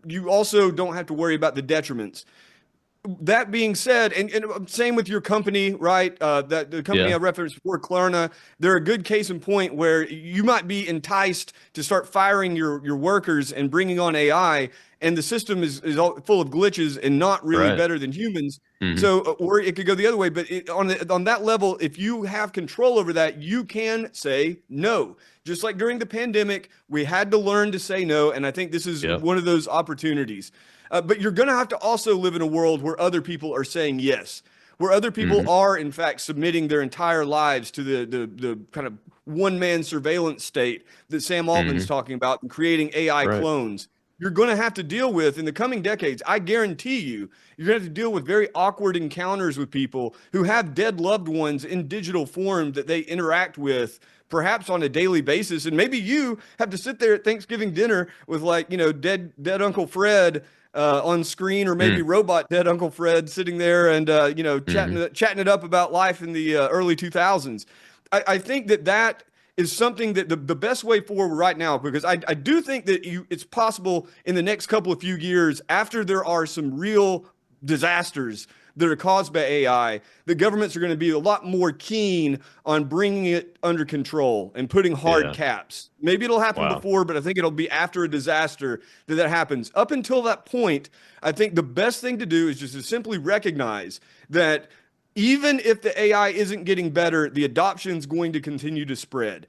you also don't have to worry about the detriments. That being said, and same with your company, right? That the company I referenced before, Klarna, they're a good case in point where you might be enticed to start firing your workers and bringing on AI, and the system is all full of glitches and not really better than humans. So, or it could go the other way. But on that level, if you have control over that, you can say no. Just like during the pandemic, we had to learn to say no, and I think this is one of those opportunities. But you're going to have to also live in a world where other people are saying yes, where other people are, in fact, submitting their entire lives to the kind of one-man surveillance state that Sam Altman's talking about, and creating AI clones. you're going to have to deal with in the coming decades. I guarantee you're going to have to deal with very awkward encounters with people who have dead loved ones in digital form that they interact with perhaps on a daily basis. And maybe you have to sit there at Thanksgiving dinner with, like, dead Uncle Fred on screen, or maybe robot dead Uncle Fred sitting there and, chatting it up about life in the early 2000s. I think that is something that the best way forward right now, because I do think that it's possible in the next couple of few years, after there are some real disasters that are caused by AI, the governments are going to be a lot more keen on bringing it under control and putting hard caps. Maybe it'll happen before, but I think it'll be after a disaster that happens. Up until that point, I think the best thing to do is just to simply recognize that even if the AI isn't getting better, the adoption is going to continue to spread.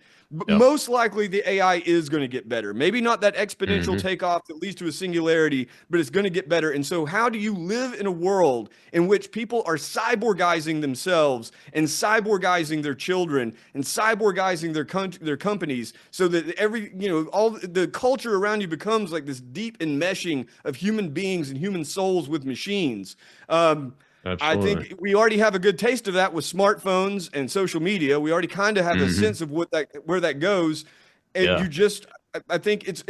Most likely, the AI is going to get better. Maybe not that exponential takeoff that leads to a singularity, but it's going to get better. And so how do you live in a world in which people are cyborgizing themselves and cyborgizing their children and cyborgizing their companies, so that all the culture around you becomes like this deep enmeshing of human beings and human souls with machines? I think we already have a good taste of that with smartphones and social media. We already kind of have a sense of where that goes. And I think it's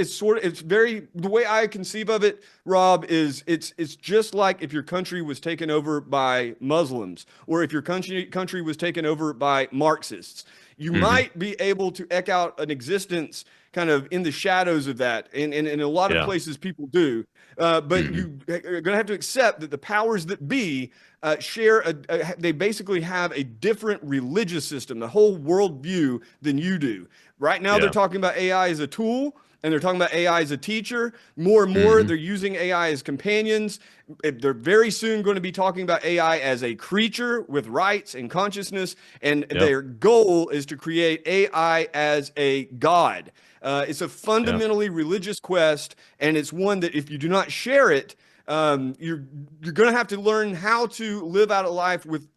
very, the way I conceive of it, Rob, is it's just like if your country was taken over by Muslims, or if your country was taken over by Marxists. You might be able to eke out an existence kind of in the shadows of that. And in a lot of places people do. But you are going to have to accept that the powers that be they basically have a different religious system, the whole worldview, than you do. Right now, they're talking about AI as a tool, and they're talking about AI as a teacher. More and more, they're using AI as companions. They're very soon going to be talking about AI as a creature with rights and consciousness. And their goal is to create AI as a god. It's a fundamentally religious quest, and it's one that if you do not share it, you're going to have to learn how to live out a life with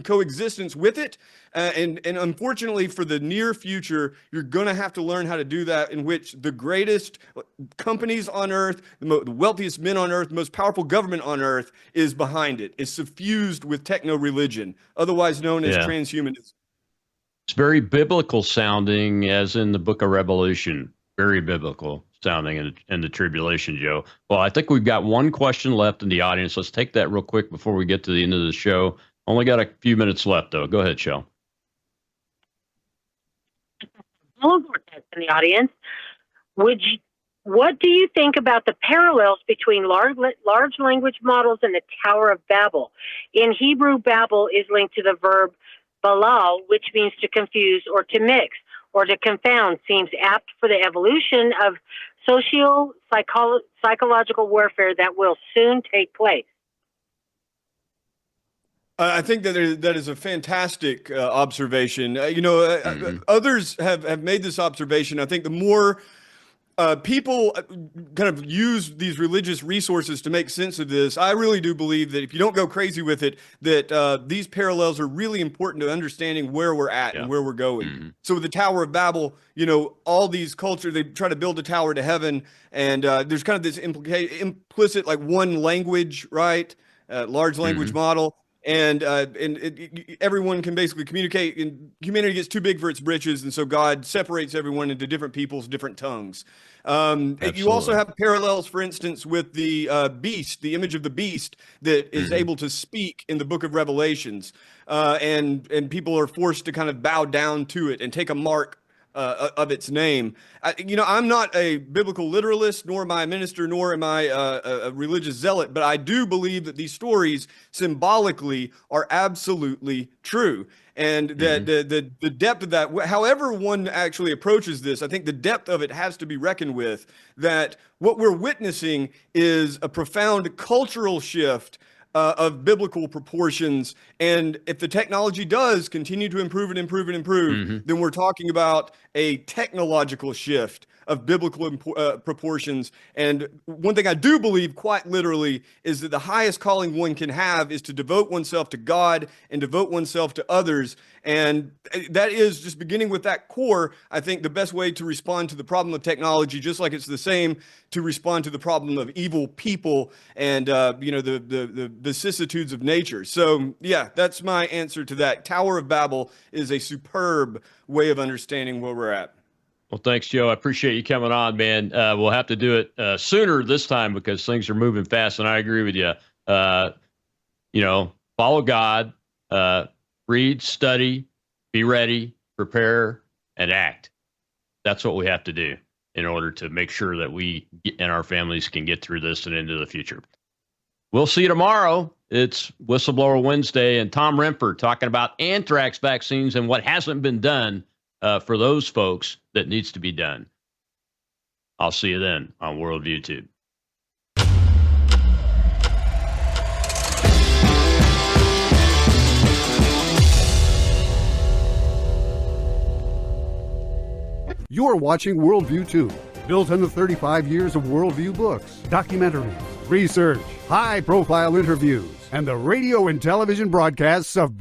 coexistence with it. And unfortunately, for the near future, you're going to have to learn how to do that, in which the greatest companies on earth, the wealthiest men on earth, the most powerful government on earth is behind it. It's suffused with techno-religion, otherwise known as transhumanism. It's very biblical sounding, as in the book of Revelation. Very biblical sounding in the tribulation, Joe. Well, I think we've got one question left in the audience. Let's take that real quick before we get to the end of the show. Only got a few minutes left, though. Go ahead, Shell. Hello, Vortex in the audience. What do you think about the parallels between large language models and the Tower of Babel? In Hebrew, Babel is linked to the verb balal, which means to confuse or to mix or to confound. Seems apt for the evolution of psychological warfare that will soon take place. I think that is a fantastic observation. Others have made this observation. I think the more people kind of use these religious resources to make sense of this, I really do believe that if you don't go crazy with it, that these parallels are really important to understanding where we're at and where we're going. So with the Tower of Babel, all these cultures, they try to build a tower to heaven, and there's kind of this implicit, like, one language, right? Large language model. And everyone can basically communicate, and humanity gets too big for its britches, and so God separates everyone into different peoples, different tongues. You also have parallels, for instance, with the beast, the image of the beast that is able to speak in the book of Revelations, and people are forced to kind of bow down to it and take a mark of its name. I'm not a biblical literalist, nor am I a minister, nor am I a religious zealot, but I do believe that these stories symbolically are absolutely true. And that the depth of that, however one actually approaches this, I think the depth of it has to be reckoned with, that what we're witnessing is a profound cultural shift of biblical proportions. And if the technology does continue to improve and improve and improve, then we're talking about a technological shift of biblical proportions. And one thing I do believe quite literally is that the highest calling one can have is to devote oneself to God and devote oneself to others. And that is just beginning with that core. I think the best way to respond to the problem of technology, just like it's the same to respond to the problem of evil people and the vicissitudes of nature. So yeah, that's my answer to that. Tower of Babel is a superb way of understanding where we're at. Well, thanks, Joe. I appreciate you coming on, man. We'll have to do it sooner this time because things are moving fast, and I agree with you. Follow God, read, study, be ready, prepare, and act. That's what we have to do in order to make sure that we and our families can get through this and into the future. We'll see you tomorrow. It's Whistleblower Wednesday, and Tom Renford talking about anthrax vaccines and what hasn't been done for those folks that needs to be done. I'll see you then on Worldview Tube. You're watching Worldview Tube, built on the 35 years of Worldview books, documentaries, research, high-profile interviews, and the radio and television broadcasts of